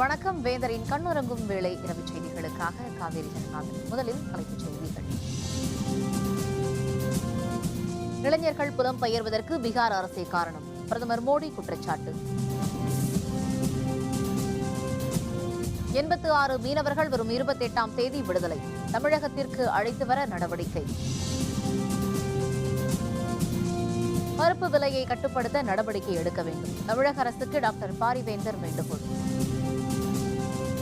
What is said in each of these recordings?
வணக்கம். வேந்தரின் கண்ணுறங்கும் வேளை இரவு செய்திகளுக்காக காவேரி ஜெகநாதன். முதலில் தலைப்புச் செய்திகள். இளைஞர்கள் புலம்பெயர்வதற்கு பீகார் அரசே காரணம், பிரதமர் மோடி குற்றச்சாட்டு. 86 மீனவர்கள் வரும் 28ஆம் தேதி விடுதலை, தமிழகத்திற்கு அழைத்து வர நடவடிக்கை. பருப்பு விலையை கட்டுப்படுத்த நடவடிக்கை எடுக்க வேண்டும், தமிழக அரசுக்கு டாக்டர் பாரிவேந்தர் வேண்டுகோள்.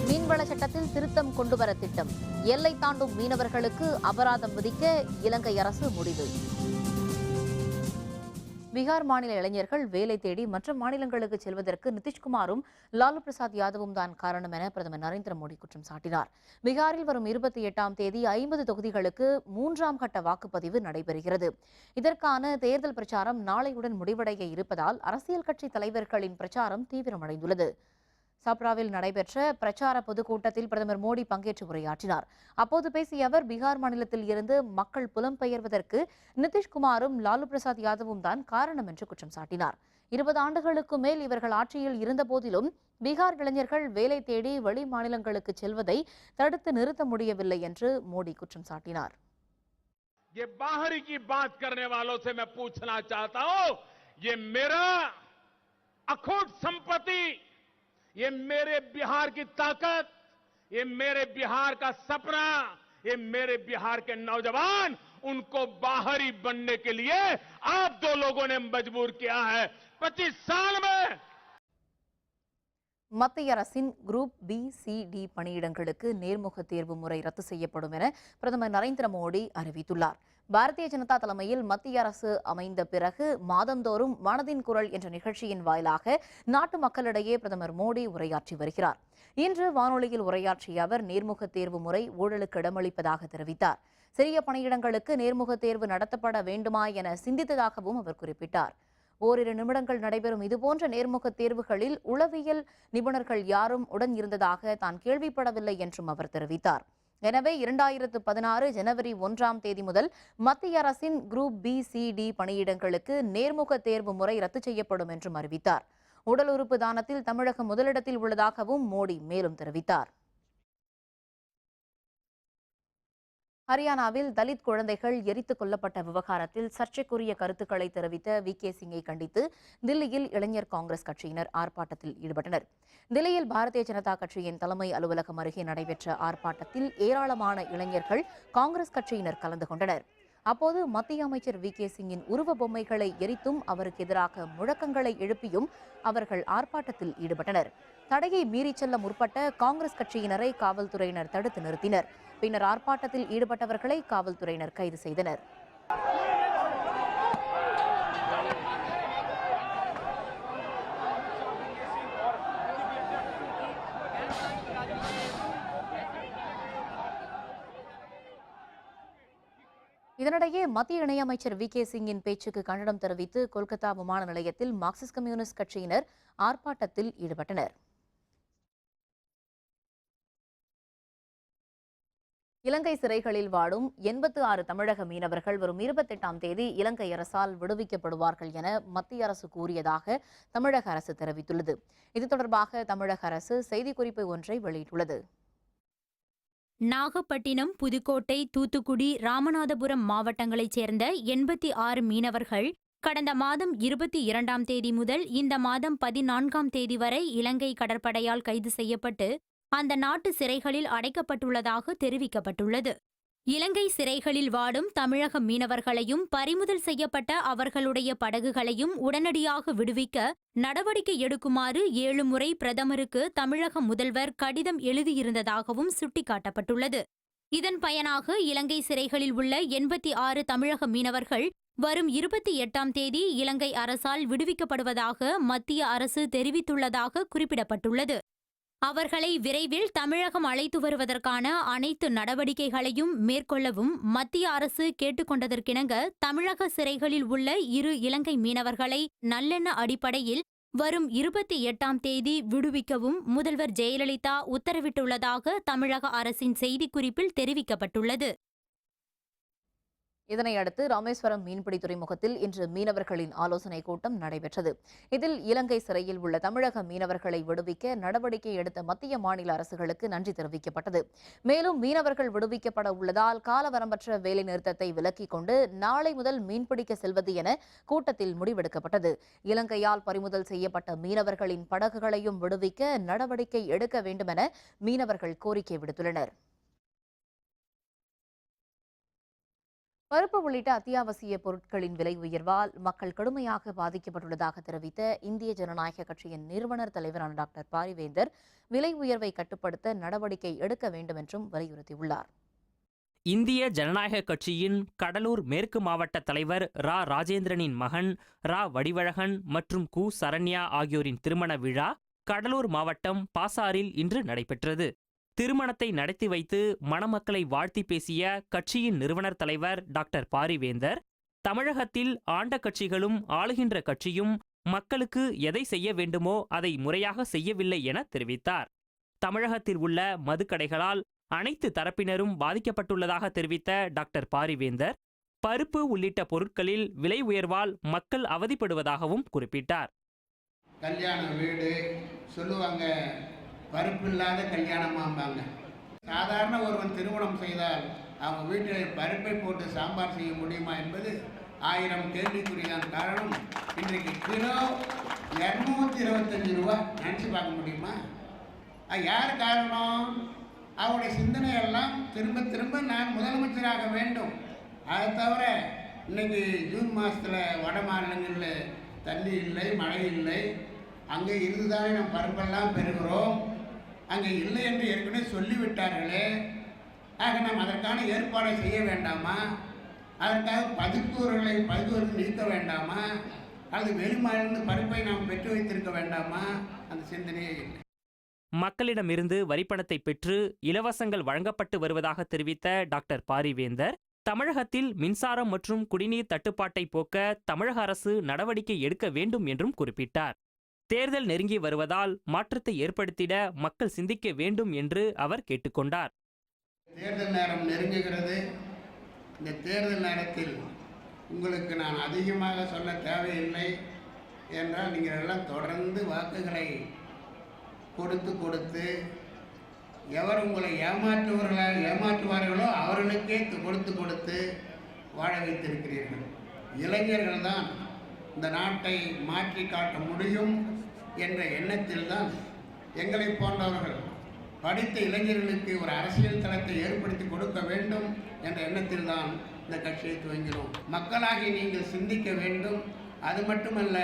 மீன்வள சட்டத்தில் திருத்தம் கொண்டுவர திட்டம், எல்லை தாண்டும் மீனவர்களுக்கு அபராதம் விதிக்க இலங்கை அரசு முடிவு. பீகார் மாநில இளைஞர்கள் வேலை தேடி மற்ற மாநிலங்களுக்கு செல்வதற்கு நிதிஷ்குமாரும் லாலு பிரசாத் யாதவும் தான் காரணம் என பிரதமர் நரேந்திர மோடி குற்றம் சாட்டினார். பீகாரில் வரும் 28ஆம் தேதி 50 தொகுதிகளுக்கு 3ஆம் கட்ட வாக்குப்பதிவு நடைபெறுகிறது. இதற்கான தேர்தல் பிரச்சாரம் நாளையுடன் முடிவடைய இருப்பதால் அரசியல் கட்சி தலைவர்களின் பிரச்சாரம் தீவிரமடைந்துள்ளது. சாப்ராவில் நடைபெற்ற பிரச்சார பொதுக்கூட்டத்தில் பிரதமர் மோடி பங்கேற்று உரையாற்றினார். அப்போது பேசிய அவர், பீகார் மாநிலத்தில் இருந்து மக்கள் புலம்பெயர்வதற்கு நிதிஷ்குமாரும் லாலு பிரசாத் யாதவும் தான் காரணம் என்று குற்றம் சாட்டினார். 20 ஆண்டுகளுக்கு மேல் இவர்கள் ஆட்சியில் இருந்த போதிலும் பீகார் இளைஞர்கள் வேலை தேடி வெளி மாநிலங்களுக்கு செல்வதை தடுத்து நிறுத்த முடியவில்லை என்று மோடி குற்றம் சாட்டினார். ये मेरे बिहार की ताकत, ये मेरे बिहार का सपना, ये मेरे बिहार के नौजवान, उनको बाहरी बनने के लिए आप दो लोगों ने मजबूर किया है। 25 साल में மத்திய அரசின் குரூப் பி சி டி பணியிடங்களுக்கு நேர்முக தேர்வு முறை ரத்து செய்யப்படும் என பிரதமர் நரேந்திர மோடி அறிவித்துள்ளார். பாரதிய ஜனதா தலைமையில் மத்திய அரசு அமைந்த பிறகு மாதந்தோறும் மனதின் குரல் என்ற நிகழ்ச்சியின் வாயிலாக நாட்டு மக்களிடையே பிரதமர் மோடி உரையாற்றி வருகிறார். இன்று வானொலியில் உரையாற்றிய அவர், நேர்முக தேர்வு முறை ஊழலுக்கு இடமளிப்பதாக தெரிவித்தார். சிறிய பணியிடங்களுக்கு நேர்முக தேர்வு நடத்தப்பட வேண்டுமா என சிந்தித்ததாகவும் அவர் குறிப்பிட்டார். ஓரிரு நிமிடங்கள் நடைபெறும் இதுபோன்ற நேர்முக தேர்வுகளில் உளவியல் நிபுணர்கள் யாரும் உடன் இருந்ததாக தான் கேள்விப்படவில்லை என்றும் அவர் தெரிவித்தார். எனவே 2016 ஜனவரி 1ஆம் தேதி முதல் மத்திய அரசின் குரூப் பி சி டி பணியிடங்களுக்கு நேர்முக தேர்வு முறை ரத்து செய்யப்படும் என்றும் அறிவித்தார். உடல் உறுப்பு தானத்தில் தமிழகம் முதலிடத்தில் உள்ளதாகவும் மோடி மேலும் தெரிவித்தார். ஹரியானாவில் தலித் குழந்தைகள் எரித்துக் கொல்லப்பட்ட விவகாரத்தில் சர்ச்சைக்குரிய கருத்துக்களை தெரிவித்த வி.கே. சிங்கை கண்டித்து தில்லியில் இளைஞர் காங்கிரஸ் கட்சியினர் ஆர்ப்பாட்டத்தில் ஈடுபட்டனர். தில்லியில் பாரதிய ஜனதா கட்சியின் தலைமை அலுவலகம் அருகே நடைபெற்ற ஆர்ப்பாட்டத்தில் ஏராளமான இளைஞர்கள் காங்கிரஸ் கட்சியினர் கலந்து கொண்டனர். அப்போது மத்திய அமைச்சர் வி.கே. சிங்கின் உருவ பொம்மைகளை எரித்தும் அவருக்கு எதிராக முழக்கங்களை எழுப்பியும் அவர்கள் ஆர்ப்பாட்டத்தில் ஈடுபட்டனர். தடையை மீறிச் செல்ல முற்பட்ட காங்கிரஸ் கட்சியினரை காவல்துறையினர் தடுத்து நிறுத்தினர். பின்னர் ஆர்ப்பாட்டத்தில் ஈடுபட்டவர்களை காவல்துறையினர் கைது செய்தனர். இதனிடையே மத்திய இணையமைச்சர் வி.கே. சிங்கின் பேச்சுக்கு கண்டனம் தெரிவித்து கொல்கத்தா விமான நிலையத்தில் மார்க்சிஸ்ட் கம்யூனிஸ்ட் கட்சியினர் ஆர்ப்பாட்டத்தில் ஈடுபட்டனர். இலங்கை சிறைகளில் வாடும் 86 தமிழக மீனவர்கள் வரும் 28ஆம் தேதி இலங்கை அரசால் விடுவிக்கப்படுவார்கள் என மத்திய அரசு கூறியதாக தமிழக அரசு தெரிவித்துள்ளது. இது தொடர்பாக தமிழக அரசு செய்திக்குறிப்பு ஒன்றை வெளியிட்டுள்ளது. நாகப்பட்டினம், புதுக்கோட்டை, தூத்துக்குடி, ராமநாதபுரம் மாவட்டங்களைச் சேர்ந்த 86 மீனவர்கள் கடந்த மாதம் 22ஆம் தேதி முதல் இந்த மாதம் 14ஆம் தேதி வரை இலங்கை கடற்படையால் கைது செய்யப்பட்டு அந்த நாட்டு சிறைகளில் அடைக்கப்பட்டுள்ளதாக தெரிவிக்கப்பட்டுள்ளது. இலங்கை சிறைகளில் வாடும் தமிழக மீனவர்களையும் பறிமுதல் செய்யப்பட்ட அவர்களுடைய படகுகளையும் உடனடியாக விடுவிக்க நடவடிக்கை எடுக்குமாறு 7 முறை பிரதமருக்கு தமிழக முதல்வர் கடிதம் எழுதியிருந்ததாகவும் சுட்டிக்காட்டப்பட்டுள்ளது. இதன் பயனாக இலங்கை சிறைகளில் உள்ள 86 தமிழக மீனவர்கள் வரும் 28ஆம் தேதி இலங்கை அரசால் விடுவிக்கப்படுவதாக மத்திய அரசு தெரிவித்துள்ளதாக குறிப்பிடப்பட்டுள்ளது. அவர்களை விரைவில் தமிழகம் அழைத்து வருவதற்கான அனைத்து நடவடிக்கைகளையும் மேற்கொள்ளவும் மத்திய அரசு கேட்டுக்கொண்டதற்கிணங்க தமிழக சிறைகளில் உள்ள 2 இலங்கை மீனவர்களை நல்லெண்ண அடிப்படையில் வரும் 28ஆம் தேதி விடுவிக்கவும் முதல்வர் ஜெயலலிதா உத்தரவிட்டுள்ளதாக தமிழக அரசின் செய்திக்குறிப்பில் தெரிவிக்கப்பட்டுள்ளது. இதனையடுத்து ராமேஸ்வரம் மீன்பிடி துறைமுகத்தில் இன்று மீனவர்களின் ஆலோசனைக் கூட்டம் நடைபெற்றது. இதில் இலங்கை சிறையில் உள்ள தமிழக மீனவர்களை விடுவிக்க நடவடிக்கை எடுத்த மத்திய மாநில அரசுகளுக்கு நன்றி தெரிவிக்கப்பட்டது. மேலும் மீனவர்கள் விடுவிக்கப்பட உள்ளதால் காலவரம்பற்ற வேலைநிறுத்தத்தை விலக்கிக் கொண்டு நாளை முதல் மீன்பிடிக்க செல்வது என கூட்டத்தில் முடிவெடுக்கப்பட்டது. இலங்கையால் பறிமுதல் செய்யப்பட்ட மீனவர்களின் படகுகளையும் விடுவிக்க நடவடிக்கை எடுக்க வேண்டும் என மீனவர்கள் கோரிக்கை விடுத்துள்ளனர். பருப்பு உள்ளிட்ட அத்தியாவசிய பொருட்களின் விலை உயர்வால் மக்கள் கடுமையாக பாதிக்கப்பட்டுள்ளதாக தெரிவித்த இந்திய ஜனநாயக கட்சியின் நிறுவனர் தலைவரான டாக்டர் பாரிவேந்தர் விலை உயர்வை கட்டுப்படுத்த நடவடிக்கை எடுக்க வேண்டும் என்றும் வலியுறுத்தியுள்ளார். இந்திய ஜனநாயக கட்சியின் கடலூர் மேற்கு மாவட்ட தலைவர் ரா ராஜேந்திரனின் மகன் ரா வடிவழகன் மற்றும் கு சரண்யா ஆகியோரின் திருமண விழா கடலூர் மாவட்டம் பாசாரில் இன்று நடைபெற்றது. திருமணத்தை நடத்தி வைத்து மணமக்களை வாழ்த்தி பேசிய கட்சியின் நிறுவனர் தலைவர் டாக்டர் பாரிவேந்தர், தமிழகத்தில் ஆண்ட கட்சிகளும் ஆளுகின்ற கட்சியும் மக்களுக்கு எதை செய்ய வேண்டுமோ அதை முறையாக செய்யவில்லை என தெரிவித்தார். தமிழகத்தில் உள்ள மதுக்கடைகளால் அனைத்து தரப்பினரும் பாதிக்கப்பட்டுள்ளதாக தெரிவித்த டாக்டர் பாரிவேந்தர், பருப்பு உள்ளிட்ட பொருட்களில் விலை உயர்வால் மக்கள் அவதிப்படுவதாகவும் குறிப்பிட்டார். கல்யாண வீடு சொல்லுவாங்க, பருப்பு இல்லாத கல்யாணமாம்பாங்க. சாதாரண ஒருவன் திருமணம் செய்தால் அவங்க வீட்டில் பருப்பை போட்டு சாம்பார் செய்ய முடியுமா என்பது 1000 கேள்விக்குறிதான். காரணம், இன்றைக்கு கிலோ 225 ரூபா. நினச்சி பார்க்க முடியுமா? யார் காரணம்? அவருடைய சிந்தனையெல்லாம் திரும்ப திரும்ப நான் முதலமைச்சராக வேண்டும். அதை தவிர இன்னைக்கு ஜூன் மாதத்தில் வட மாநிலங்களில் தண்ணி இல்லை, மழை இல்லை. அங்கே இருந்துதானே நம்ம பருப்பெல்லாம் பெறுகிறோம். அங்கே இல்லை என்று ஏற்கனவே சொல்லிவிட்டார்களே. ஆக நாம் அதற்கான ஏற்பாடை செய்ய வேண்டாமா? அதற்காக பதுக்குவர்களை நீக்க வேண்டாமா? அல்லது வெளிமாநிலிருந்து பருப்பை நாம் பெற்று வைத்திருக்க வேண்டாமா? அந்த சிந்தனையே இல்லை. மக்களிடமிருந்து வரிப்பணத்தை பெற்று இலவசங்கள் வழங்கப்பட்டு வருவதாக தெரிவித்த டாக்டர் பாரிவேந்தர், தமிழகத்தில் மின்சாரம் மற்றும் குடிநீர் தட்டுப்பாட்டை போக்க தமிழக அரசு நடவடிக்கை எடுக்க வேண்டும் என்றும் குறிப்பிட்டார். தேர்தல் நெருங்கி வருவதால் மாற்றத்தை ஏற்படுத்திட மக்கள் சிந்திக்க வேண்டும் என்று அவர் கேட்டுக்கொண்டார். தேர்தல் நேரம் நெருங்குகிறது. இந்த தேர்தல் நேரத்தில் உங்களுக்கு நான் அதிகமாக சொல்ல தேவையில்லை என்றால், நீங்கள் எல்லாம் தொடர்ந்து வாக்குகளை கொடுத்து எவர் உங்களை ஏமாற்றுவார்களோ அவர்களுக்கே கொடுத்து வாழ வைத்திருக்கிறீர்கள். இளைஞர்கள் தான் இந்த நாட்டை மாற்றி காட்ட முடியும் என்ற எண்ணத்தில் தான் எங்களை போன்றவர்கள் படித்த இளைஞர்களுக்கு ஒரு அரசியல் தளத்தை ஏற்படுத்தி கொடுக்க வேண்டும் என்ற எண்ணத்தில் தான் இந்த கட்சியை துவங்கினோம். மக்களாகி நீங்கள் சிந்திக்க வேண்டும். அது மட்டுமல்ல,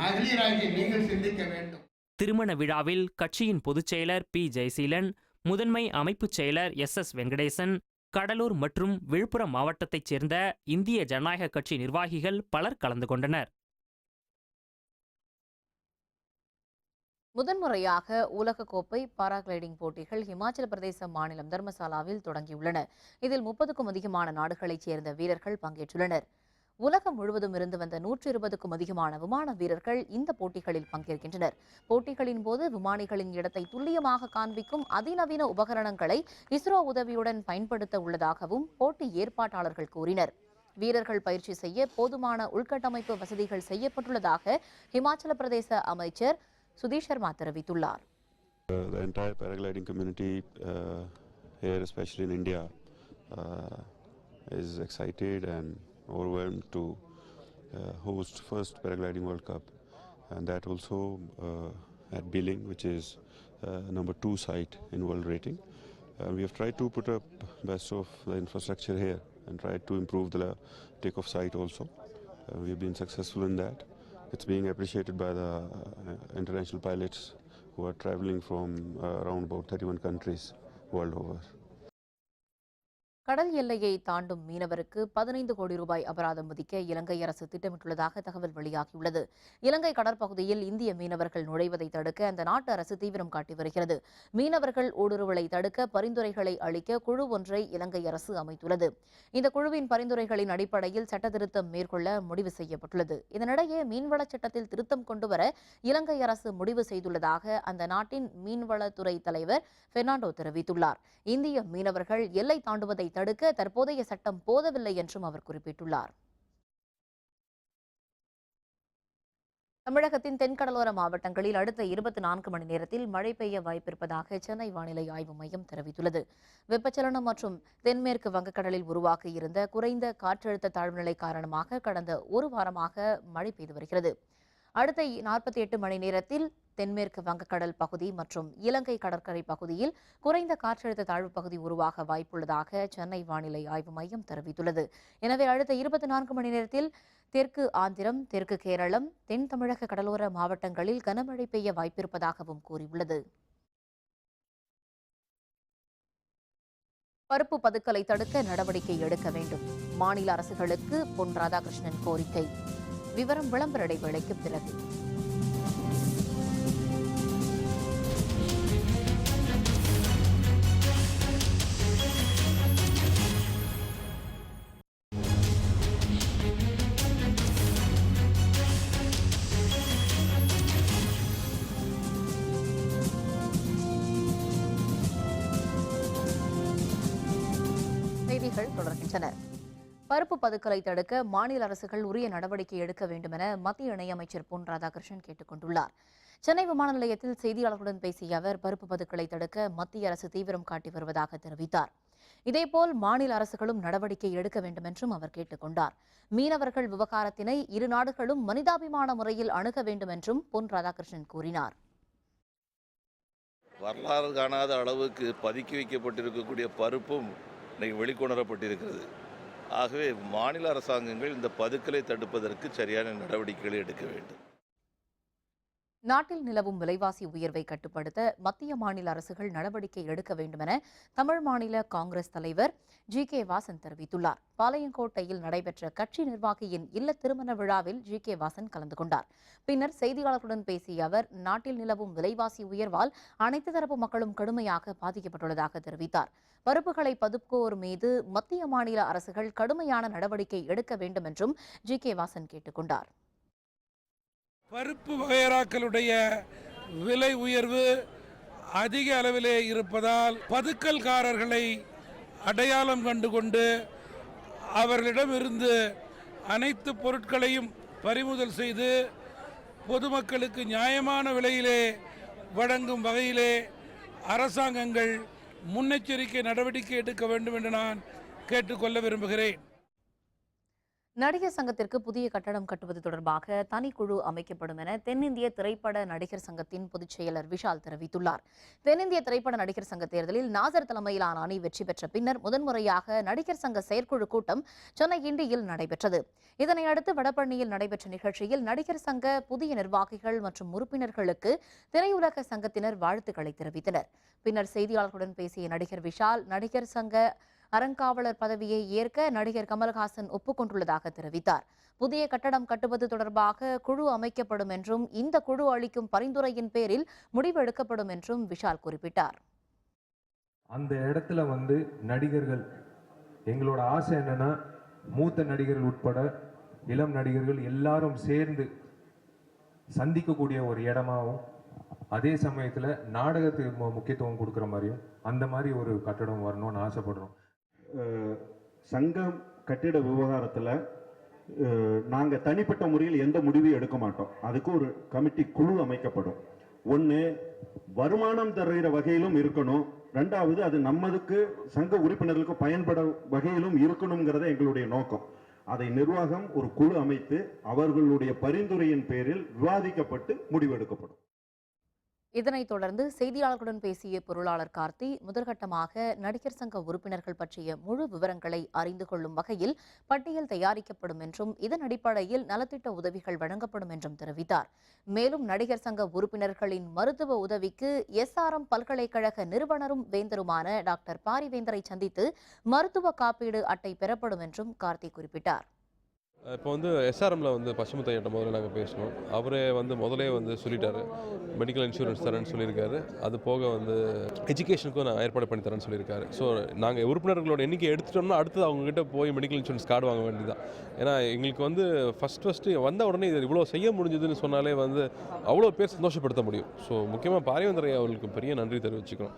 மகளிராகி நீங்கள் சிந்திக்க வேண்டும். திருமண விழாவில் கட்சியின் பொதுச் செயலர் பி ஜெயசீலன், முதன்மை அமைப்புச் செயலர் எஸ் வெங்கடேசன், கடலூர் மற்றும் விழுப்புரம் மாவட்டத்தைச் சேர்ந்த இந்திய ஜனநாயக கட்சி நிர்வாகிகள் பலர் கலந்து கொண்டனர். முதன்முறையாக உலகக்கோப்பை பாராகிளைடிங் போட்டிகள் இமாச்சல பிரதேச மாநிலம் தர்மசாலாவில் தொடங்கியுள்ளன. இதில் 30க்கும் அதிகமான நாடுகளைச் சேர்ந்த வீரர்கள் பங்கேற்றுள்ளனர். உலகம் முழுவதும் இருந்து வந்த 120க்கும் அதிகமான விமான வீரர்கள் இந்த போட்டிகளில் பங்கேற்கின்றனர். போட்டிகளின் போது விமானிகளின் இடத்தை துல்லியமாக காண்பிக்கும் அதிநவீன உபகரணங்களை இஸ்ரோ உதவியுடன் பயன்படுத்த உள்ளதாகவும் போட்டி ஏற்பாட்டாளர்கள் கூறினர். வீரர்கள் பயிற்சி செய்ய போதுமான உள்கட்டமைப்பு வசதிகள் செய்யப்பட்டுள்ளதாக இமாச்சல பிரதேச அமைச்சர் சுதீஷ் சர்மா தெரிவித்துள்ளார். The entire paragliding community here, especially in India, is excited and overwhelmed to host first paragliding World Cup, and that also at Billing, which is number 2 site in world rating. We have tried to put up best of the infrastructure here and tried to improve the takeoff site also. We have been successful in that. It's being appreciated by the international pilots who are traveling from around about 31 countries world over. கடல் எல்லையை தாண்டும் மீனவருக்கு 15 கோடி ரூபாய் அபராதம் விதிக்க இலங்கை அரசு திட்டமிட்டுள்ளதாக தகவல் வெளியாகியுள்ளது. இலங்கை கடற்பகுதியில் இந்திய மீனவர்கள் நுழைவதை தடுக்க அந்த நாட்டு அரசு தீவிரம் காட்டி வருகிறது. மீனவர்கள் ஊடுருவலை தடுக்க பரிந்துரைகளை அளிக்க குழு ஒன்றை இலங்கை அரசு அமைத்துள்ளது. இந்த குழுவின் பரிந்துரைகளின் அடிப்படையில் சட்டத்திருத்தம் மேற்கொள்ள முடிவு செய்யப்பட்டுள்ளது. இதனிடையே மீன்வளச் சட்டத்தில் திருத்தம் கொண்டுவர இலங்கை அரசு முடிவு செய்துள்ளதாக அந்த நாட்டின் மீன்வளத்துறை தலைவர் பெர்னாண்டோ தெரிவித்துள்ளார். இந்திய மீனவர்கள் எல்லை தாண்டுவதை தடுக்க தற்போதைய சட்டம் போதவில்லை என்றும் அவர் குறிப்பிட்டுள்ளார். தமிழகத்தின் தென்கடலோர மாவட்டங்களில் அடுத்த 24 மணி நேரத்தில் மழை பெய்ய வாய்ப்பிருப்பதாக சென்னை வானிலை ஆய்வு மையம் தெரிவித்துள்ளது. வெப்பச்சலனம் மற்றும் தென்மேற்கு வங்கக்கடலில் உருவாகியிருந்த குறைந்த காற்றழுத்த தாழ்வுநிலை காரணமாக கடந்த ஒரு வாரமாக மழை பெய்து வருகிறது. அடுத்த 48 மணி நேரத்தில் தென்மேற்கு வங்கக்கடல் பகுதி மற்றும் இலங்கை கடற்கரை பகுதியில் குறைந்த காற்றழுத்த தாழ்வு பகுதி உருவாக வாய்ப்புள்ளதாக சென்னை வானிலை ஆய்வு மையம் தெரிவித்துள்ளது. எனவே அடுத்த 24 மணி நேரத்தில் தெற்கு ஆந்திரம், தெற்கு கேரளம், தென் தமிழக கடலோர மாவட்டங்களில் கனமழை பெய்ய வாய்ப்பிருப்பதாகவும் கூறியுள்ளது. பருப்பு பதுக்கலை தடுக்க நடவடிக்கை எடுக்க வேண்டும். மாநில அரசுகளுக்கு பொன் ராதாகிருஷ்ணன் கோரிக்கை. விவரம் விளம்பர இடைவேளைக்கு பிறகு. செய்திகள் தொடர்கின்றன. பருப்பு பதுக்கலை தடுக்க மாநில அரசுகள் உரிய நடவடிக்கை எடுக்க வேண்டும் என மத்திய இணையமைச்சர் பொன் ராதாகிருஷ்ணன் கேட்டுக் கொண்டுள்ளார். சென்னை விமான நிலையத்தில் செய்தியாளர்களுடன் பேசிய அவர் பருப்பு பதுக்கலை தடுக்க மத்திய அரசு தீவிரம் காட்டி வருவதாக தெரிவித்தார். இதேபோல் மாநில அரசுகளும் நடவடிக்கை எடுக்க வேண்டும் என்றும் அவர் கேட்டுக் கொண்டார். மீனவர்கள் விவகாரத்தினை இரு நாடுகளும் மனிதாபிமான முறையில் அணுக வேண்டும் என்றும் பொன் ராதாகிருஷ்ணன் கூறினார். வரலாறு காணாத அளவுக்கு பதுக்கி வைக்கப்பட்டிருக்கக்கூடிய பருப்பும் இன்னைக்கு வெளிக்கொணரப்பட்டிருக்கிறது. ஆகவே மாநில அரசாங்கங்கள் இந்த பதுக்கலை தடுப்பதற்கு சரியான நடவடிக்கைகளை எடுக்க வேண்டும். நாட்டில் நிலவும் விலைவாசி உயர்வை கட்டுப்படுத்த மத்திய மாநில அரசுகள் நடவடிக்கை எடுக்க வேண்டும் என தமிழ் மாநில காங்கிரஸ் தலைவர் ஜி.கே. வாசன் தெரிவித்துள்ளார். பாளையங்கோட்டையில் நடைபெற்ற கட்சி நிர்வாகியின் இல்ல திருமண விழாவில் ஜி.கே. வாசன் கலந்து கொண்டார். பின்னர் செய்தியாளர்களுடன் பேசிய அவர் நாட்டில் நிலவும் விலைவாசி உயர்வால் அனைத்து தரப்பு மக்களும் கடுமையாக பாதிக்கப்பட்டுள்ளதாக தெரிவித்தார். பருப்புகளை பதுக்குவோர் மீது மத்திய மாநில அரசுகள் கடுமையான நடவடிக்கை எடுக்க வேண்டும் என்றும் ஜி.கே. வாசன் கேட்டுக் கொண்டார். பருப்பு வகைராக்களுடைய விலை உயர்வு அதிக அளவிலே இருப்பதால் பதுக்கல்காரர்களை அடையாளம் கண்டுகொண்டு அவர்களிடமிருந்து அனைத்து பொருட்களையும் பறிமுதல் செய்து பொதுமக்களுக்கு நியாயமான விலையிலே வழங்கும் வகையிலே அரசாங்கங்கள் முன்னெச்சரிக்கை நடவடிக்கை எடுக்க வேண்டும் என்று நான் கேட்டுக்கொள்ள விரும்புகிறேன். நடிகர் சங்கத்திற்கு புதிய கட்டடம் கட்டுவது தொடர்பாக தனிக்குழு அமைக்கப்படும் என தென்னிந்திய திரைப்பட நடிகர் சங்கத்தின் பொதுச் செயலர் விஷால் தெரிவித்துள்ளார். தென்னிந்திய திரைப்பட நடிகர் சங்க தேர்தலில் நாசர் தலைமையிலான அணி வெற்றி பெற்ற பின்னர் முதன்முறையாக நடிகர் சங்க செயற்குழு கூட்டம் சென்னை கிண்டியில் நடைபெற்றது. இதனையடுத்து வடபழனியில் நடைபெற்ற நிகழ்ச்சியில் நடிகர் சங்க புதிய நிர்வாகிகள் மற்றும் உறுப்பினர்களுக்கு திரையுலக சங்கத்தினர் வாழ்த்துக்களை தெரிவித்தனர். பின்னர் செய்தியாளர்களுடன் பேசிய நடிகர் விஷால் நடிகர் சங்க அறங்காவலர் பதவியை ஏற்க நடிகர் கமல்ஹாசன் ஒப்புக்கொண்டுள்ளதாக தெரிவித்தார். புதிய கட்டடம் கட்டுவது தொடர்பாக குழு அமைக்கப்படும் என்றும் இந்த குழு அளிக்கும் பரிந்துரையின் பேரில் முடிவு எடுக்கப்படும் என்றும் விஷால் குறிப்பிட்டார். அந்த இடத்துல நடிகர்கள் எங்களோட ஆசை என்னன்னா மூத்த நடிகர்கள் உட்பட இளம் நடிகர்கள் எல்லாரும் சேர்ந்து சந்திக்கக்கூடிய ஒரு இடமாகவும் அதே சமயத்தில் நாடகத்துக்கு முக்கியத்துவம் கொடுக்குற மாதிரியும் அந்த மாதிரி ஒரு கட்டடம் வரணும்னு ஆசைப்படுறோம். சங்கம் கட்டிட விவகாரத்தில் நாங்கள் தனிப்பட்ட முறையில் எந்த முடிவையும் எடுக்க மாட்டோம். அதுக்கு ஒரு கமிட்டி குழு அமைக்கப்படும். ஒன்று வருமானம் தருகிற வகையிலும் இருக்கணும், ரெண்டாவது அது நம்மதுக்கு சங்க உறுப்பினர்களுக்கு பயன்பட வகையிலும் இருக்கணுங்கிறத எங்களுடைய நோக்கம். அதை நிர்வாகம் ஒரு குழு அமைத்து அவர்களுடைய பரிந்துரையின் பேரில் விவாதிக்கப்பட்டு முடிவெடுக்கப்படும். இதனைத் தொடர்ந்து செய்தியாளர்களுடன் பேசிய பொருளாளர் கார்த்தி முதற்கட்டமாக நடிகர் சங்க உறுப்பினர்கள் பற்றிய முழு விவரங்களை அறிந்து கொள்ளும் வகையில் பட்டியல் தயாரிக்கப்படும் என்றும் இதன் அடிப்படையில் நலத்திட்ட உதவிகள் வழங்கப்படும் என்றும் தெரிவித்தார். மேலும் நடிகர் சங்க உறுப்பினர்களின் மருத்துவ உதவிக்கு SRM பல்கலைக்கழக நிறுவனரும் வேந்தருமான டாக்டர் பாரிவேந்தரை சந்தித்து மருத்துவ காப்பீடு அட்டை பெறப்படும் என்றும் கார்த்தி குறிப்பிட்டார். இப்போ SRMல பசுமுத்தை ஐட்டம் முதல்ல நாங்கள் பேசணும். அவரே முதலே சொல்லிட்டாரு மெடிக்கல் இன்சூரன்ஸ் தரேன்னு சொல்லியிருக்காரு. அது போக எஜுகேஷனுக்கும் நான் ஏற்பாடு பண்ணி தரேன்னு சொல்லியிருக்காரு. ஸோ நாங்கள் உறுப்பினர்களோட எண்ணிக்கை எடுத்துட்டோம்னா அடுத்தது அவங்ககிட்ட போய் மெடிக்கல் இன்சூரன்ஸ் கார்டு வாங்க வேண்டியதான். ஏன்னா எங்களுக்கு ஃபஸ்ட்டு வந்த உடனே இது இவ்வளோ செய்ய முடிஞ்சதுன்னு சொன்னாலே அவ்வளோ பேர் சந்தோஷப்படுத்த முடியும். ஸோ முக்கியமாக பாரிவேந்தரை அவர்களுக்கு பெரிய நன்றி தெரிவிச்சுக்கணும்.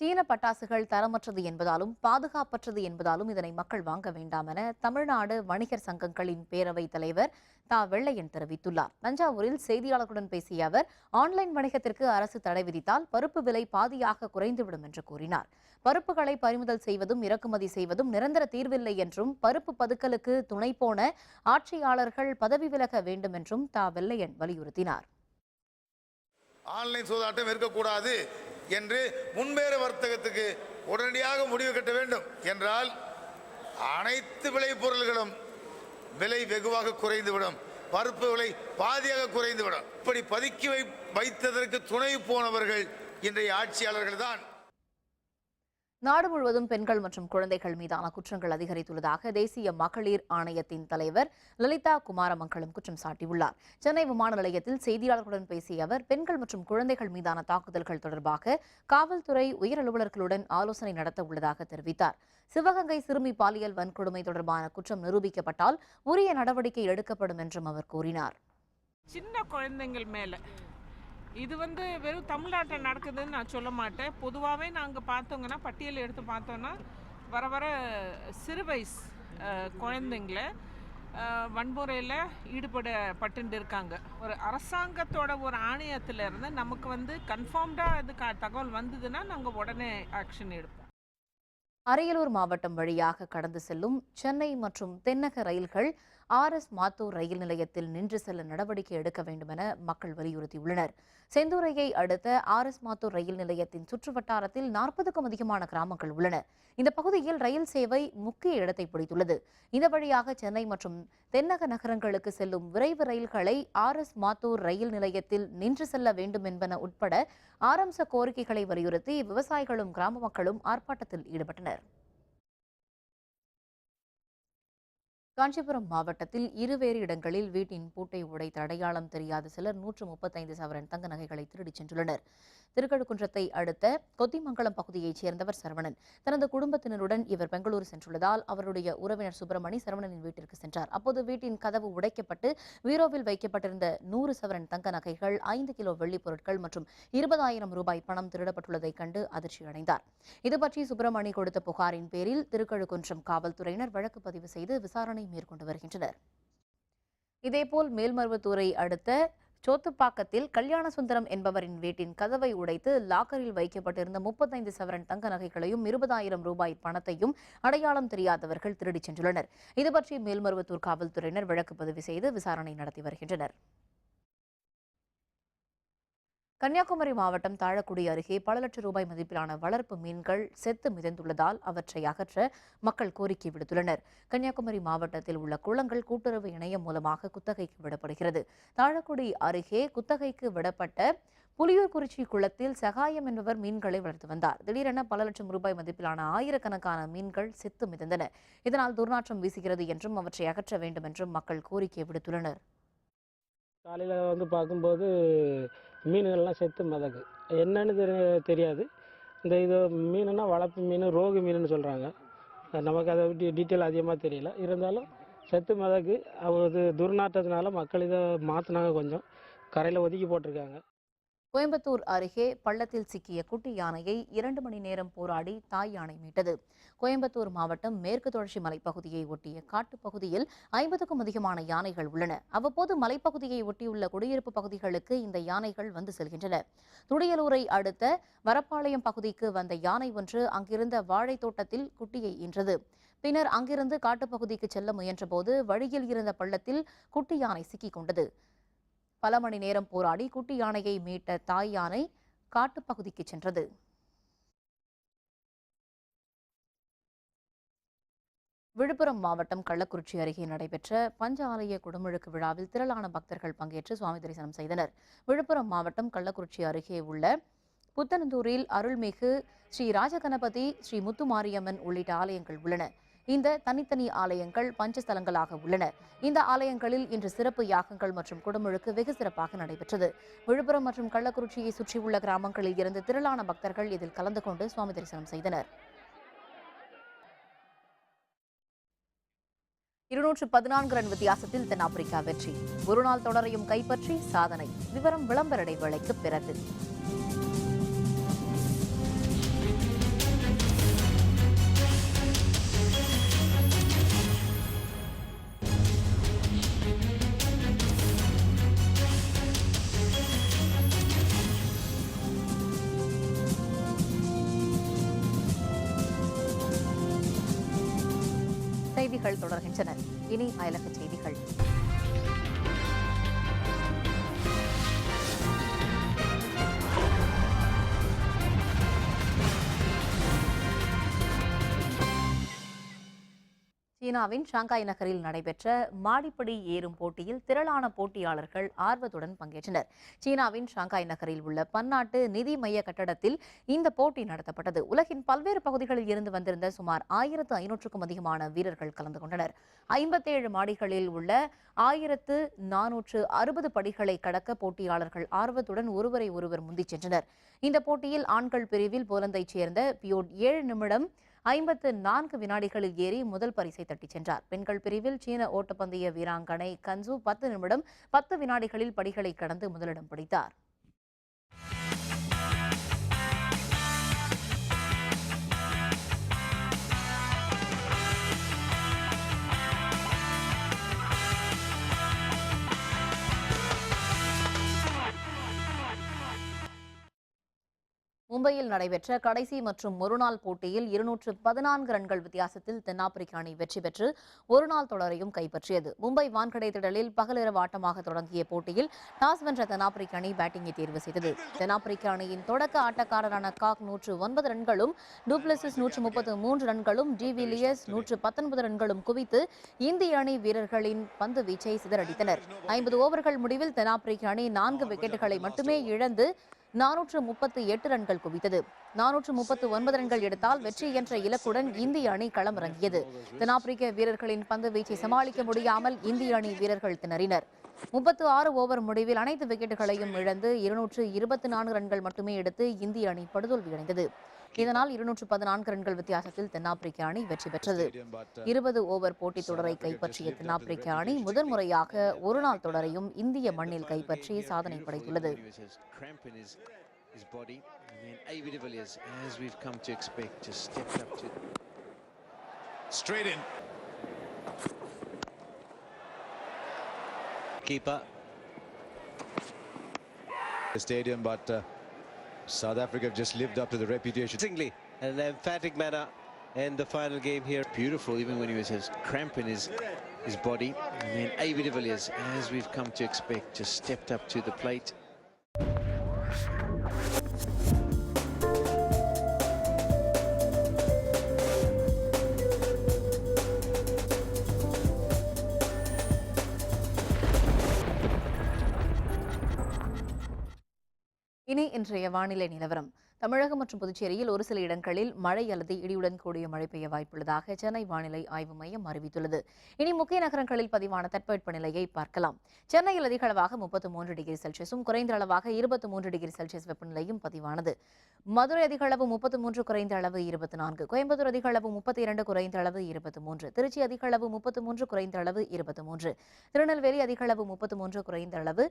சீன பட்டாசுகள் தரமற்றது என்பதாலும் பாதுகாப்பற்றது என்பதாலும் இதனை மக்கள் வாங்க வேண்டாம் என தமிழ்நாடு வணிகர் சங்கங்களின் பேரவைத் தலைவர் தா வெள்ளையன் தெரிவித்துள்ளார். தஞ்சாவூரில் செய்தியாளர்களுடன் பேசிய அவர், ஆன்லைன் வணிகத்திற்கு அரசு தடை விதித்தால் பருப்பு விலை பாதியாக குறைந்துவிடும் என்று கூறினார். பருப்புகளை பறிமுதல் செய்வதும் இறக்குமதி செய்வதும் நிரந்தர தீர்வில்லை என்றும், பருப்பு பதுக்கலுக்கு துணை போன ஆட்சியாளர்கள் பதவி விலக வேண்டும் என்றும் தா வெள்ளையன் வலியுறுத்தினார். ஆன்லைன் சூதாட்டம் இருக்கக்கூடாது என்று முன்பேற வர்த்தகத்துக்கு உடனடியாக முடிவு கட்ட வேண்டும் என்றால் அனைத்து விளைபொருள்களும் விலை வெகுவாக குறைந்துவிடும், பருப்பு விலை பாதியாக குறைந்துவிடும். இப்படி பதுக்கி வைத்ததற்கு துணை போனவர்கள் இன்றைய ஆட்சியாளர்கள் தான். நாடு முழுவதும் பெண்கள் மற்றும் குழந்தைகள் மீதான குற்றங்கள் அதிகரித்துள்ளதாக தேசிய மகளிர் ஆணையத்தின் தலைவர் லலிதா குமாரமங்கலம் குற்றம் சாட்டியுள்ளார். சென்னை விமான நிலையத்தில் செய்தியாளர்களுடன் பேசிய அவர், பெண்கள் மற்றும் குழந்தைகள் மீதான தாக்குதல்கள் தொடர்பாக காவல்துறை உயர் அலுவலர்களுடன் ஆலோசனை நடத்த உள்ளதாக தெரிவித்தார். சிவகங்கை சிறுமி பாலியல் வன்கொடுமை தொடர்பான குற்றம் நிரூபிக்கப்பட்டால் உரிய நடவடிக்கை எடுக்கப்படும் என்றும் அவர் கூறினார். சின்ன குழந்தைகள் மேல இது வெறும் தமிழ்நாட்டில் நடக்குதுன்னு நான் சொல்ல மாட்டேன். பொதுவாகவே நாங்கள் பார்த்தோங்கன்னா, பட்டியல் எடுத்து பார்த்தோன்னா வர வர சிறு வயசு குழந்தைங்கள வன்முறையில் ஈடுபடப்பட்டு இருக்காங்க. ஒரு அரசாங்கத்தோட ஒரு ஆணையத்திலிருந்து நமக்கு கன்ஃபார்ம்டாக இது தகவல் வந்ததுன்னா நாங்கள் உடனே ஆக்ஷன் எடுப்போம். அரியலூர் மாவட்டம் வழியாக கடந்து செல்லும் சென்னை மற்றும் தென்னக ரயில்கள் RS மாத்தூர் ரயில் நிலையத்தில் நின்று செல்ல நடவடிக்கை எடுக்க வேண்டும் என மக்கள் வலியுறுத்தியுள்ளனர். செந்தூரையை அடுத்த RS மாத்தூர் ரயில் நிலையத்தின் சுற்றுவட்டாரத்தில் 40க்கும் அதிகமான கிராமங்கள் உள்ளன. இந்த பகுதியில் ரயில் சேவை முக்கிய இடத்தை பிடித்துள்ளது. இந்த வழியாக சென்னை மற்றும் தென்னக நகரங்களுக்கு செல்லும் விரைவு ரயில்களை RS மாத்தூர் ரயில் நிலையத்தில் நின்று செல்ல வேண்டும் என்பன உட்பட 6 அம்ச கோரிக்கைகளை வலியுறுத்தி விவசாயிகளும் கிராம மக்களும் ஆர்ப்பாட்டத்தில் ஈடுபட்டனர். காஞ்சிபுரம் மாவட்டத்தில் இருவேறு இடங்களில் வீட்டின் பூட்டை உடைத்த அடையாளம் தெரியாத சிலர் 135 சவரன் தங்க நகைகளை திருடிச் சென்றுள்ளனர். திருக்கழுக்குன்றத்தை அடுத்த கொத்திமங்கலம் பகுதியைச் சேர்ந்தவர் சரவணன். தனது குடும்பத்தினருடன் இவர் பெங்களூரு சென்றுள்ளதால் அவருடைய உறவினர் சுப்பிரமணி சரவணனின் வீட்டிற்கு சென்றார். அப்போது வீட்டின் கதவு உடைக்கப்பட்டு பீரோவில் வைக்கப்பட்டிருந்த 100 சவரன் தங்க நகைகள், 5 கிலோ வெள்ளிப் பொருட்கள் மற்றும் 20,000 ரூபாய் பணம் திருடப்பட்டுள்ளதைக் கண்டு அதிர்ச்சியடைந்தார். இதுபற்றி சுப்பிரமணி கொடுத்த புகாரின் பேரில் திருக்கழுக்குன்றம் காவல்துறையினர் வழக்கு பதிவு செய்து விசாரணை மேற்கொண்டு வருகின்றனர். இதேபோல் மேல்மருவத்தூரை அடுத்த சோத்துப்பாக்கத்தில் கல்யாண சுந்தரம் என்பவரின் வீட்டின் கதவை உடைத்து லாக்கரில் வைக்கப்பட்டிருந்த 35 சவரன் தங்க நகைகளையும் 20,000 ரூபாய் பணத்தையும் அடையாளம் தெரியாதவர்கள் திருடிச் சென்றுள்ளனர். இதுபற்றி மேல்மருவத்தூர் காவல்துறையினர் வழக்கு பதிவு செய்து விசாரணை நடத்தி வருகின்றனர். கன்னியாகுமரி மாவட்டம் தாழக்குடி அருகே பல லட்சம் ரூபாய் மதிப்பிலான வளர்ப்பு மீன்கள் செத்து மிதந்துள்ளதால் அவற்றை அகற்ற மக்கள் கோரிக்கை விடுத்துள்ளனர். கன்னியாகுமரி மாவட்டத்தில் உள்ள குளங்கள் கூட்டுறவு இணையம் மூலமாக குத்தகைக்கு விடப்படுகிறது. தாழக்குடி அருகே குத்தகைக்கு விடப்பட்ட புலியூர்குறிச்சி குளத்தில் சகாயம் என்பவர் மீன்களை வளர்த்து வந்தார். திடீரென பல லட்சம் ரூபாய் மதிப்பிலான ஆயிரக்கணக்கான மீன்கள் செத்து மிதந்தன. இதனால் துர்நாற்றம் வீசுகிறது என்றும் அவற்றை அகற்ற வேண்டும் என்றும் மக்கள் கோரிக்கை விடுத்துள்ளனர். காலையில் பார்க்கும்போது மீன்கள்லாம் செத்து மிதக்கு, என்னன்னு தெரியாது. இது மீனுன்னா வளர்ப்பு மீன், ரோகு மீனுன்னு சொல்கிறாங்க. நமக்கு அதை விட்டு டீட்டெயில் அதிகமாக தெரியல. இருந்தாலும் செத்து மிதக்கு. அது துர்நாற்றத்தினால மக்கள் இதை மாற்றினாங்க, கொஞ்சம் கரையில் ஒதுக்கி போட்டிருக்காங்க. கோயம்புத்தூர் அருகே பள்ளத்தில் சிக்கிய குட்டி யானையை 2 மணி நேரம் போராடி தாய் யானை மீட்டது. கோயம்புத்தூர் மாவட்டம் மேற்கு தொடர்ச்சி மலைப்பகுதியை ஒட்டிய காட்டுப்பகுதியில் 50க்கும் அதிகமான யானைகள் உள்ளன. அவ்வப்போது மலைப்பகுதியை ஒட்டியுள்ள குடியிருப்பு பகுதிகளுக்கு இந்த யானைகள் வந்து செல்கின்றன. துடியலூரை அடுத்த வரப்பாளையம் பகுதிக்கு வந்த யானை ஒன்று அங்கிருந்த வாழை தோட்டத்தில் குட்டியை ஈன்றது. பின்னர் அங்கிருந்து காட்டுப்பகுதிக்கு செல்ல முயன்றபோது வழியில் இருந்த பள்ளத்தில் குட்டி யானை சிக்கிக் கொண்டது. பல மணி நேரம் போராடி குட்டி யானையை மீட்ட தாய் யானை காட்டுப்பகுதிக்கு சென்றது. விழுப்புரம் மாவட்டம் கள்ளக்குறிச்சி அருகே நடைபெற்ற பஞ்ச ஆலய குடமுழுக்கு விழாவில் திரளான பக்தர்கள் பங்கேற்று சுவாமி தரிசனம் செய்தனர். விழுப்புரம் மாவட்டம் கள்ளக்குறிச்சி அருகே உள்ள புத்தனந்தூரில் அருள்மிகு ஸ்ரீ ராஜகணபதி, ஸ்ரீ முத்துமாரியம்மன் உள்ளிட்ட ஆலயங்கள் உள்ளன. இந்த தனித்தனி ஆலயங்கள் பஞ்சஸ்தலங்களாக உள்ளன. இந்த ஆலயங்களில் இன்று சிறப்பு யாகங்கள் மற்றும் குடமுழுக்கு வெகு சிறப்பாக நடைபெற்றது. விழுப்புரம் மற்றும் கள்ளக்குறிச்சியை சுற்றியுள்ள கிராமங்களில் இருந்து திரளான பக்தர்கள் இதில் கலந்து கொண்டு சுவாமி தரிசனம் செய்தனர். 214 ரன் வித்தியாசத்தில் தென்னாப்பிரிக்கா வெற்றி. ஒருநாள் தொடரையும் கைப்பற்றி சாதனை. விவரம் விளம்பர இடைவேளைக்கு பிறகு. செய்திகள் தொடர்கின்றன. இனி அயலக செய்திகள். சீனாவின் ஷாங்காய் நகரில் நடைபெற்ற மாடிப்படி ஏறும் போட்டியில் திரளான போட்டியாளர்கள் ஆர்வத்துடன் பங்கேற்றனர். சீனாவின் ஷாங்காய் நகரில் உள்ள பன்னாட்டு நிதி மைய கட்டடத்தில் இந்த போட்டி நடத்தப்பட்டது. உலகின் பல்வேறு பகுதிகளில் இருந்து வந்திருந்த சுமார் 1500க்கும் அதிகமான வீரர்கள் கலந்து கொண்டனர். 57 மாடிகளில் உள்ள 1460 படிகளை கடக்க போட்டியாளர்கள் ஆர்வத்துடன் ஒருவரை ஒருவர் முந்திச் சென்றனர். இந்த போட்டியில் ஆண்கள் பிரிவில் போலந்தைச் சேர்ந்த பியோட் 7 நிமிடம் 54 வினாடிகளில் ஏறி முதல் பரிசை தட்டிச் சென்றார். பெண்கள் பிரிவில் சீன ஓட்டப்பந்தய வீராங்கனை கன்சு 10 நிமிடம் 10 வினாடிகளில் படிகளை கடந்து முதலிடம் பிடித்தார். மும்பையில் நடைபெற்ற கடைசி மற்றும் ஒருநாள் போட்டியில் 214 ரன்கள் வித்தியாசத்தில் தென்னாப்பிரிக்க அணி வெற்றி பெற்று ஒருநாள் தொடரையும் கைப்பற்றியது. மும்பை வான்கடை திடலில் பகலிரவு ஆட்டமாக தொடங்கிய போட்டியில் டாஸ் வென்ற தென்னாப்பிரிக்க அணி பேட்டிங்கை தேர்வு செய்தது. தென்னாப்பிரிக்க அணியின் தொடக்க ஆட்டக்காரரான காக் 109 ரன்களும், டூப்ளசிஸ் 133 ரன்களும், டிவிலியர்ஸ் 119 ரன்களும் குவித்து இந்திய அணி வீரர்களின் பந்து வீச்சை சிதறடித்தனர். 50 ஓவர்கள் முடிவில் தென்னாப்பிரிக்க அணி 4 விக்கெட்டுகளை மட்டுமே இழந்து 438 ரன்கள் குவித்தது. 439 ரன்கள் எடுத்தால் வெற்றி என்ற இலக்குடன் இந்திய அணி களமிறங்கியது. தென்னாப்பிரிக்க வீரர்களின் பந்து வீச்சை சமாளிக்க முடியாமல் இந்திய அணி வீரர்கள் திணறினர். 36 ஓவர் முடிவில் அனைத்து விக்கெட்டுகளையும் இழந்து 224 ரன்கள் மட்டுமே எடுத்து இந்திய அணி படுதோல்வியடைந்தது. இதனால் 214 ரன்கள் வித்தியாசத்தில் தென்னாப்பிரிக்க அணி வெற்றி பெற்றது. 20 ஓவர் போட்டித் தொடரை கைப்பற்றிய தென்னாப்பிரிக்க அணி முதன்முறையாக ஒருநாள் தொடரையும் இந்திய மண்ணில் கைப்பற்றி சாதனை படைத்துள்ளது. South Africa have just lived up to the reputation. An emphatic manner in the final game here. Beautiful, even when he was cramp in his body. And then A.B. de Villiers, as we've come to expect, just stepped up to the plate. இனி இன்றைய வானிலை நிலவரம். தமிழகம் மற்றும் புதுச்சேரியில் ஒரு சில இடங்களில் மழை அல்லது இடியுடன் கூடிய மழை பெய்ய வாய்ப்புள்ளதாக சென்னை வானிலை ஆய்வு மையம் அறிவித்துள்ளது. இனி முக்கிய நகரங்களில் பதிவான தட்பவெட்ப நிலையை பார்க்கலாம். சென்னையில் அதிக அளவாக 33 டிகிரி செல்சியஸும் குறைந்த அளவாக 23 டிகிரி செல்சியஸ் வெப்பநிலையும் பதிவானது. மதுரை அதிக அளவு 33, குறைந்த அளவு 24. கோயம்புத்தூர் அதிக அளவு 32, குறைந்த அளவு 23. திருச்சி அதிக அளவு 33, குறைந்த அளவு 23. திருநெல்வேலி அதிக அளவு 33, குறைந்த அளவு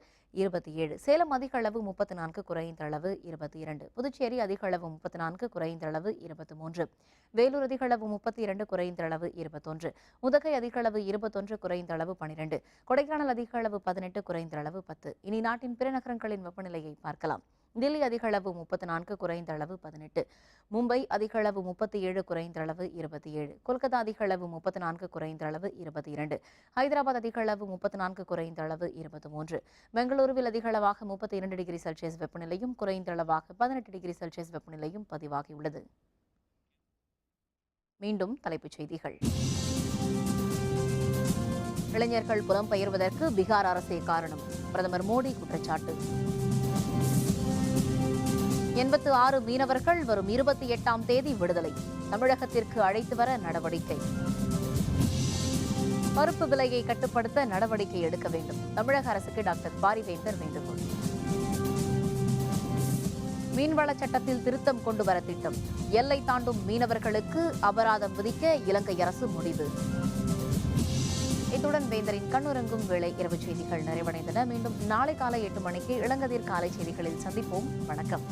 27. சேலம் அதிக அளவு 34, குறைந்த அளவு 22. புதுச்சேரி அதிக அளவு 34, குறைந்த அளவு 23. வேலூர் அதிக அளவு 32, குறைந்த அளவு 21. உதகை அதிக அளவு 21, குறைந்த அளவு 12. கொடைக்கானல் அதிக அளவு 18, குறைந்த அளவு 10. இனி நாட்டின் பிற நகரங்களின் வெப்பநிலையை பார்க்கலாம். தில்லி அதிக அளவு 34, குறைந்த அளவு 18. மும்பை அதிக அளவு 37, குறைந்த அளவு 27. கொல்கத்தா அதிக அளவு 34, குறைந்த அளவு 22. ஹைதராபாத் அதிக அளவு 34, குறைந்த அளவு 23. பெங்களூருவில் அதிக அளவாக 32 டிகிரி செல்சியஸ் வெப்பநிலையும் குறைந்த அளவாக 18 டிகிரி செல்சியஸ் வெப்பநிலையும் பதிவாகியுள்ளது. மீண்டும் தலைப்புச் செய்திகள். இளைஞர்கள் புலம்பெயர்வதற்கு பீகார் அரசே காரணம், பிரதமர் மோடி குற்றச்சாட்டு. 86 மீனவர்கள் வரும் 28ஆம் தேதி விடுதலை, தமிழகத்திற்கு அழைத்து வர நடவடிக்கை. பருப்பு விலையை கட்டுப்படுத்த நடவடிக்கை எடுக்க வேண்டும், தமிழக அரசுக்கு டாக்டர் பாரிவேந்தர் வேண்டுகோள். மீன்வள சட்டத்தில் திருத்தம் கொண்டு வர திட்டம், எல்லை தாண்டும் மீனவர்களுக்கு அபராதம் விதிக்க இலங்கை அரசு முடிவு. இத்துடன் வேந்தரின் கண்ணுறங்கும் வேளை இரவு செய்திகள் நிறைவடைந்தன. மீண்டும் நாளை காலை 8 மணிக்கு இளங்கதிர் காலை செய்திகளில் சந்திப்போம். வணக்கம்.